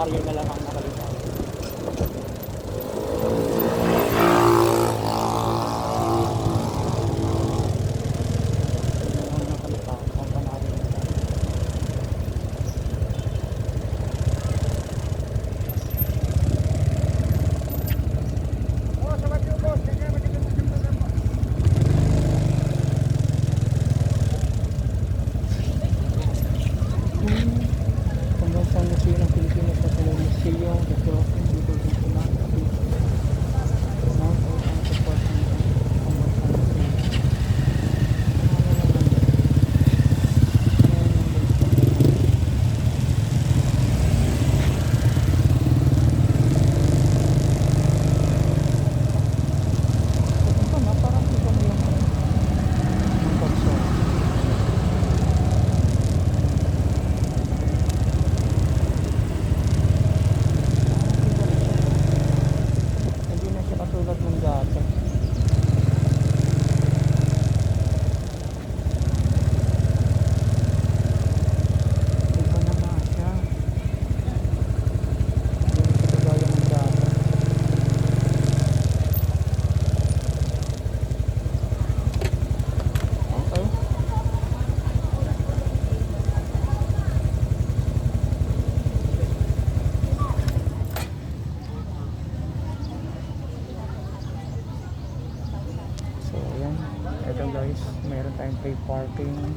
kampanaryo na lang ang nakalitaw. Pembahasan museum ng Pilipinas sa Museo the Philippines dito dito na ito guys, meron tayong free parking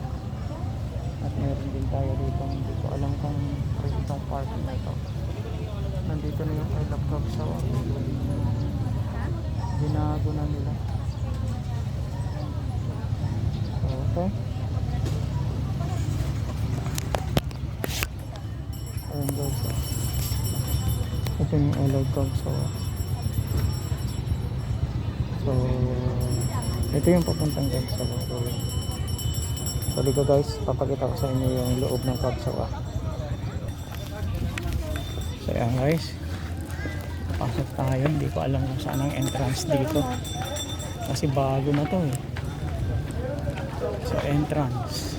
at meron din tayo dito, hindi ko alam kung free itong parking na ito. Nandito na yung I Love Cagsaw, binago na nila. Okay, ayun guys, ito yung I Love Cagsaw. So ito yung papuntang Cagsaw. So dito guys, papakita ko sa inyo yung loob ng Cagsaw. So yan guys, pasok tayo. Hindi ko alam kung saan ang entrance dito kasi bago na to eh. So entrance,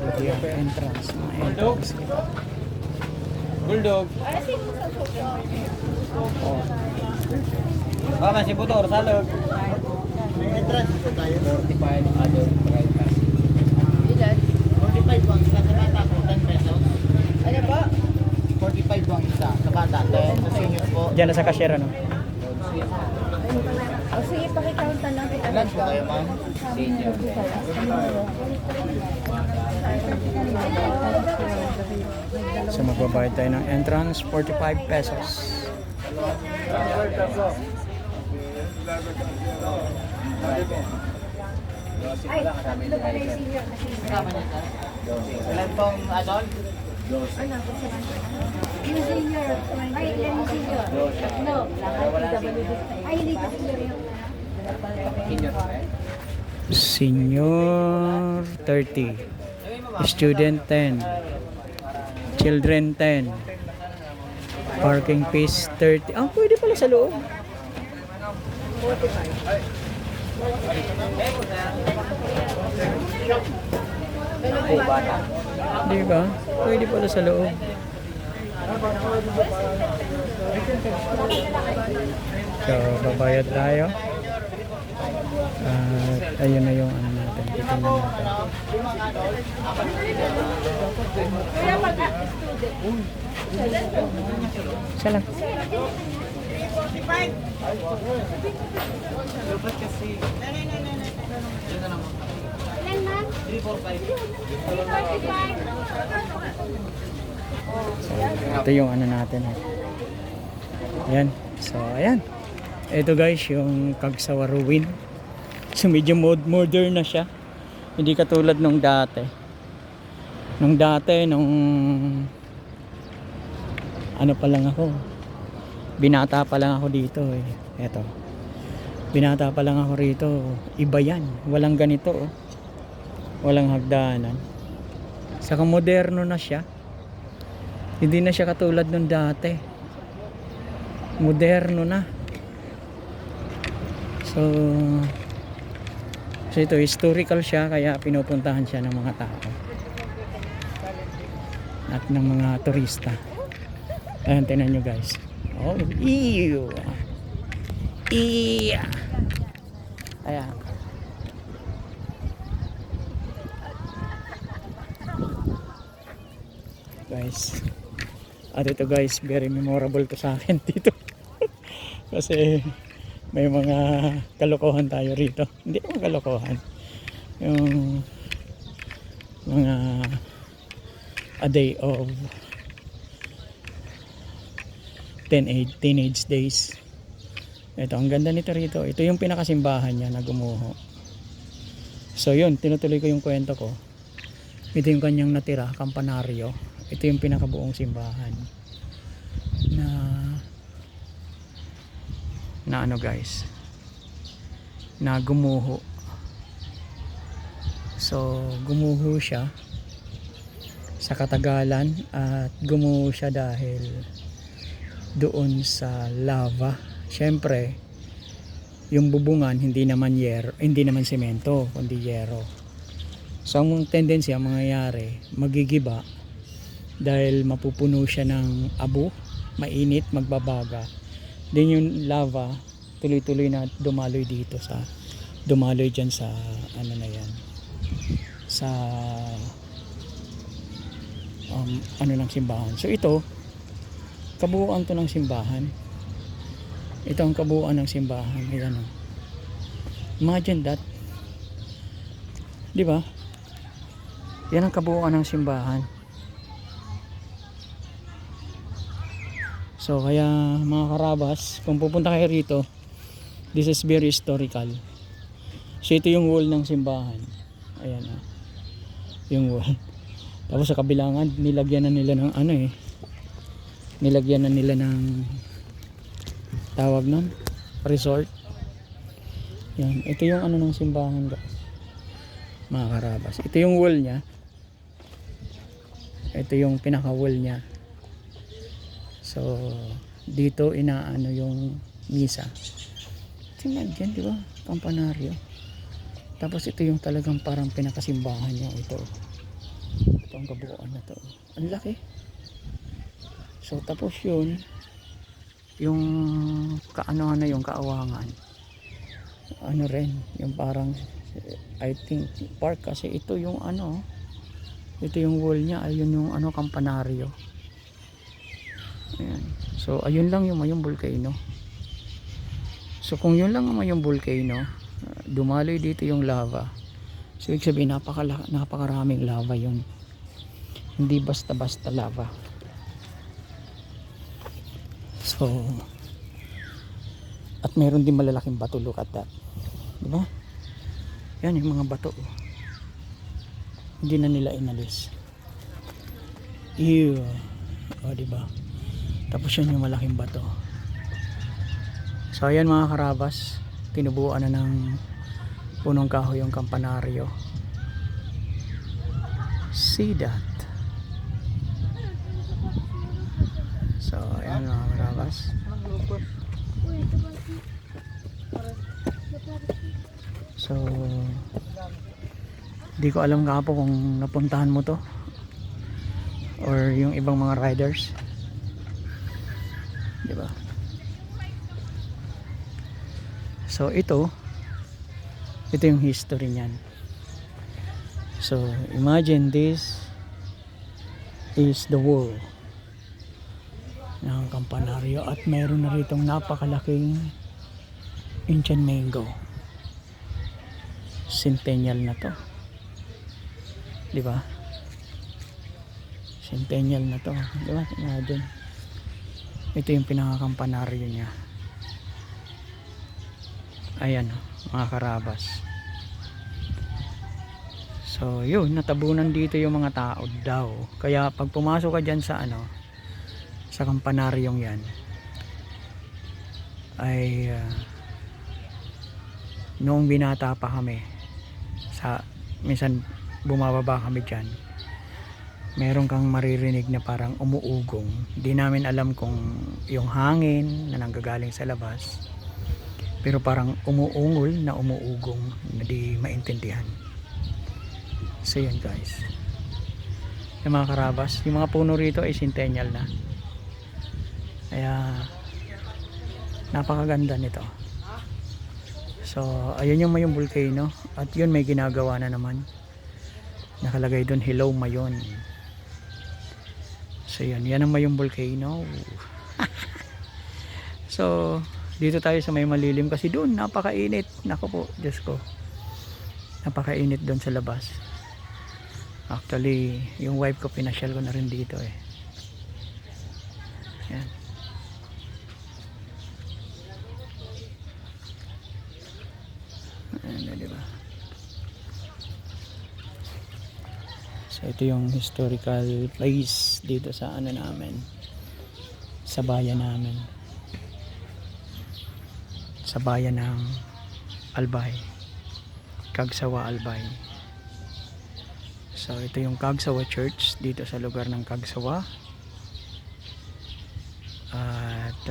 ito yung entrance, mga entrance dito. Bulldog. Oh. Masih putor, salog. May entrance po tayo. 45 adult right pass. Ilan? 45 bang isa sa bata po, 10 pesos. Ano po? 45 bang isa sa bata, 10 sa senior po. Diyan na sa cashier ano? O sige, pakikount lang kita. Ilan po kayo ma'am? Senior. So magbabayad tayo ng entrance, 45 pesos. Ay, tatlo pala yung senior kasi. Ilan pong adult? Ano, yung senior. Ay, ilan yung senior? No, ay, hindi ka senior yung Senior 30, student 10, children 10, parking fees 30. Ah, pwede pala sa loob. Di ba? Pwede pala sa loob. So, babayad tayo. At ayun na yung ano natin. Titingnan natin. Isa lang. So, ito yung ano natin. Ayan. So, ayan. Ito guys, yung Cagsaw Ruin. So, medyo modern na siya. Hindi katulad nung dati. Nung ano pa lang ako. Binata pa lang ako dito eh. Eto. Binata pa lang ako rito. Iba yan. Walang ganito oh. Walang hagdanan. Saka moderno na siya. Hindi na siya katulad nung dati. Moderno na. So ito historical siya, kaya pinupuntahan siya ng mga tao at ng mga turista. Ayan, tingnan nyo guys. Oh, ew. Iya. Ayan. Guys. At ito guys, very memorable to sa akin dito. Kasi may mga kalokohan tayo rito. Hindi naman kalokohan. Yung mga a day of teenage days. Ito, ang ganda nito rito. Ito yung pinakasimbahan niya na gumuho. So yun, tinutuloy ko yung kwento ko. Ito yung kanyang natira, kampanaryo. Ito yung pinakabuong simbahan na ano guys, na gumuho. So gumuho siya sa katagalan at gumuho siya dahil doon sa lava. Syempre yung bubungan hindi naman hindi naman semento kundi yero. So ang tendency ang mangyayari, magigiba dahil mapupuno siya ng abo, mainit, magbabaga. Then yung lava tuloy-tuloy na dumaloy dyan sa ano na yan, sa ano ng simbahan. So ito kabuuan to ng simbahan. Ito ang kabuuan ng simbahan. Ayan, oh. Imagine that, di ba? Yan ang kabuuan ng simbahan. So kaya mga karabas, kung pupunta kayo rito, this is very historical. So ito yung wall ng simbahan. Ayan, oh. Yung wall. Tapos sa kabilangan, nilagyan na nila ng ano eh. Nilagyan na nila ng tawag nun, resort. Yan, ito yung ano ng simbahan, mga karabas. Ito yung wall niya. Ito yung pinaka wall niya. So dito inaano yung misa. Tingnan dyan, di ba? Kampanaryo. Tapos ito yung talagang parang pinakasimbahan niya. Ito ang kabuuan na to. Ang laki. So tapos yun, yung kaanohan na yung kaawangan, ano rin, yung parang I think park, kasi ito yung ano, ito yung wall niya, ayun yung ano, kampanaryo. Ayan. So ayun lang yung mayong volcano. So kung yun lang ang mayong volcano, dumaloy dito yung lava. So ibig sabihin napakaraming lava yun. Hindi basta-basta lava. So at meron din malalaking bato, look at that. Diba? Yan yung mga bato. Hindi na nila inalis. Ew. O diba? Tapos yun yung malaking bato. So ayan mga karabas, tinubuan na ng punong kahoy yung kampanaryo. See that? So ayan mga karabas. So di ko alam nga po kung napuntahan mo to or yung ibang mga riders, di ba? So ito yung history niyan. So imagine this is the wall ng kampanaryo at mayroon na ritong napakalaking ancient mango. Centennial na to, di ba? Centennial na to, di ba? Imagine, ito yung pinakakampanaryo niya. Ayan, mga karabas. So yun, natabunan dito yung mga tao daw. Kaya pag pumasok ka dyan sa ano, sa kampanaryong yan, ay noong binata pa kami, minsan bumababa kami dyan, meron kang maririnig na parang umuugong. Di namin alam kung yung hangin na nanggagaling sa labas, pero parang umuungol na umuugong na di maintindihan. So yun guys, yung mga karabas, yung mga puno rito ay centennial na. Kaya napakaganda nito. So ayun yung Mayong Volcano, at yun may ginagawa na naman, nakalagay doon Hello Mayon. So yan ang Mayong Volcano. So dito tayo sa may malilim kasi doon napakainit. Nako po, Diyos ko, napakainit doon sa labas. Actually yung wife ko pinasyal ko na rin dito eh. Yan. Ayan, diba? So ito yung historical place dito sa ano namin, sa bayan namin, sa bayan ng Albay, Cagsawa, Albay. So ito yung Cagsawa Church dito sa lugar ng Cagsawa. At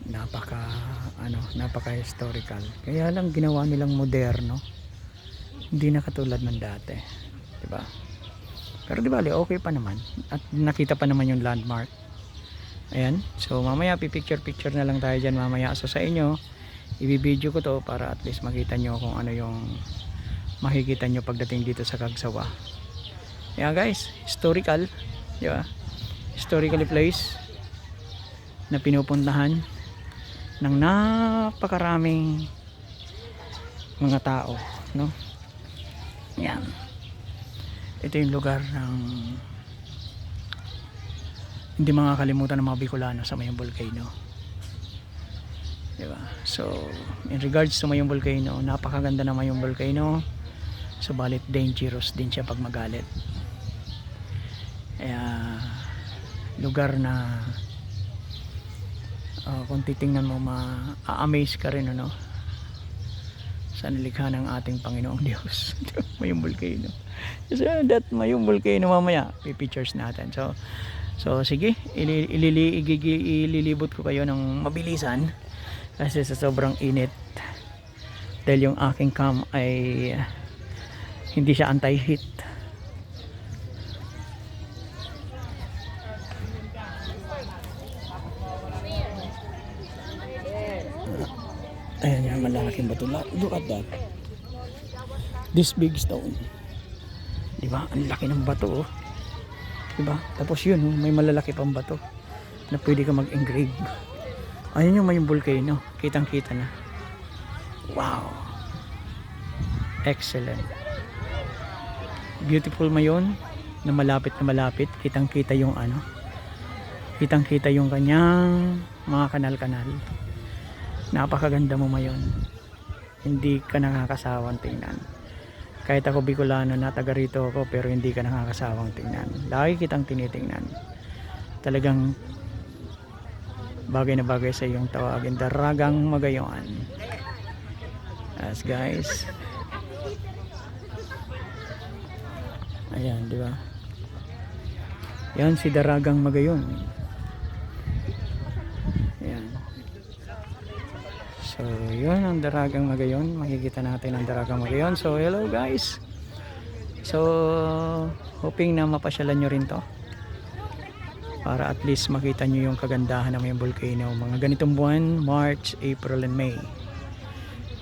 napaka historical. Kaya lang ginawa nilang moderno. Hindi na katulad ng dati. 'Di ba? Pero di bale, okay pa naman. At nakita pa naman yung landmark. Ayan. So mamaya picture na lang tayo diyan mamaya. So sa inyo, i-video ko to para at least makita nyo kung ano yung makikita nyo pagdating dito sa Cagsawa. Yeah guys, historical, di ba? Historically place na pinupuntahan ng napakaraming mga tao, no? Yan. Ito yung lugar ng hindi makakalimutan ng mga Bicolano sa Mayong Volcano. Diba? So, in regards to Mayong Volcano, napakaganda na Mayong Volcano. Subalit dangerous din siya pag magalit. Kaya lugar na kung titingnan mo ma-amaze ka rin ano sa nilikha ng ating Panginoong Diyos. Mayong Volcano. So that Mayong Volcano mamaya pipictures natin. So sige, ililibot ko kayo ng mabilisan kasi sa sobrang init, dahil yung aking cam ay hindi siya anti-heat. Ayan yung malalaking bato. Look at that. This big stone. Diba? Ang laki ng bato oh. Diba? Tapos yun, may malalaki pang bato na pwede ka mag-engrave. Ayun yung Mayong Volcano. Kitang kita na. Wow. Excellent. Beautiful Mayon na malapit. Kitang kita yung ano. Kitang kita yung kanyang mga kanal-kanal. Napakaganda mo Mayon. Hindi ka nakakasawang tingnan. Kahit ako Bicolano na taga rito ako, pero hindi ka nakakasawang tingnan. Lagi kitang tinitingnan. Talagang bagay na bagay sa iyong tawagin, Daragang Magayon. As guys. Ayan, di ba? Yan si Daragang Magayon. Ayan. So, yun ang Daragang Magayon. Makikita natin ang Daragang Magayon. So, hello guys. So, hoping na mapasyalan nyo rin to. Para at least makita nyo yung kagandahan ng Mayong Volcano. Mga ganitong buwan, March, April, and May.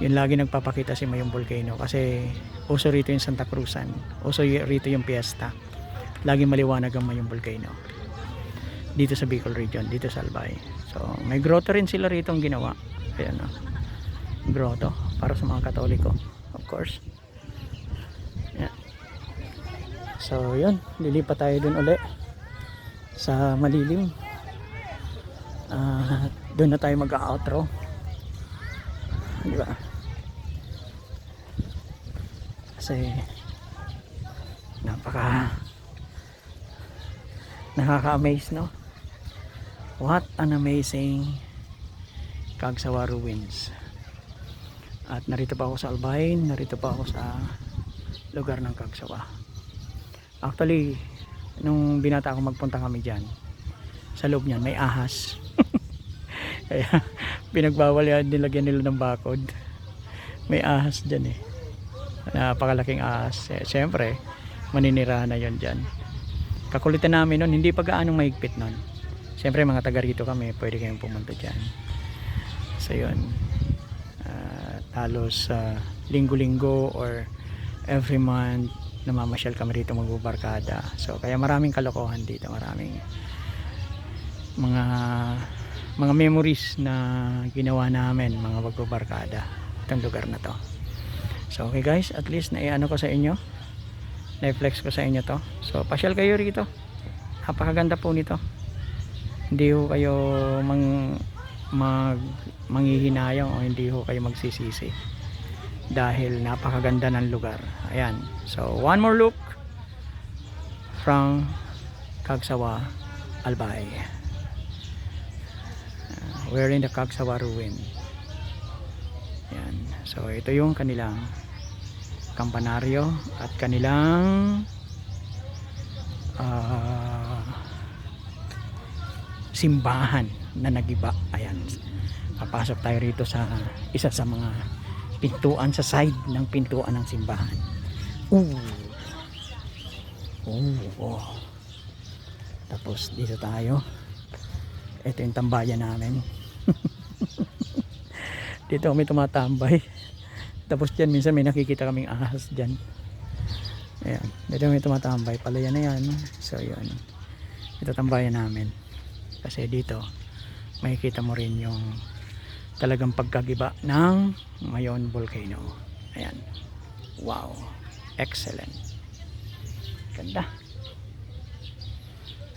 Yun lagi nagpapakita si Mayong Volcano. Kasi uso rito yung Santa Cruzan. Uso rito yung Fiesta. Lagi maliwanag ang Mayong Volcano. Dito sa Bicol region, dito sa Albay. So, may grotto rin sila rito ang ginawa. Ayan o. Grotto. Para sa mga Katoliko. Of course. Ayan. So, yun. Lilipat tayo dun uli. Sa malilim. Doon na tayo mag-outro. Diba? Kasi nakaka-amaze, no? What an amazing Cagsawa ruins. At narito pa ako sa Albay, narito pa ako sa lugar ng Cagsawa. Actually, nung binata ako magpunta kami dyan, sa loob niyan may ahas. Kaya pinagbawal yan, nilagyan nila ng bakod. May ahas dyan eh. Napakalaking ahas. Siyempre, maninirahan na yun dyan. Kakulitan namin nun, hindi pa gaanong mahigpit nun. Siyempre mga taga rito kami, pwede kayong pumunta dyan. So yun, halos linggo-linggo or every month namamasyal kami rito magbubarkada. So kaya maraming kalokohan dito, maraming mga memories na ginawa namin mga magbubarkada itong lugar na to. So okay guys, at least naiano ko sa inyo, na-flex ko sa inyo to. So pasyal kayo rito, napakaganda po nito. Hindi ho kayo manghihinayang o hindi ho kayo magsisisi dahil napakaganda ng lugar. Ayan, so one more look from Cagsawa, Albay. We're in the Cagsawa ruin. Ayan, so ito yung kanilang kampanaryo at kanilang simbahan na nagiba. Ayan, papasok tayo rito sa isa sa mga pintuan, sa side ng pintuan ng simbahan. Tapos dito tayo, ito yung tambayan namin. Dito kami tumatambay. Tapos dyan minsan may nakikita kaming ahas dyan. Ayan, dito kami tumatambay, palayan na yan. So yun, ito tambayan namin. Kasi dito makikita mo rin yung talagang pagkagiba ng Mayon Volcano. Ayan, wow, excellent, ganda.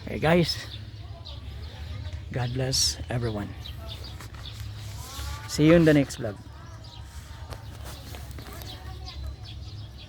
Okay guys, God bless everyone. See you in the next vlog.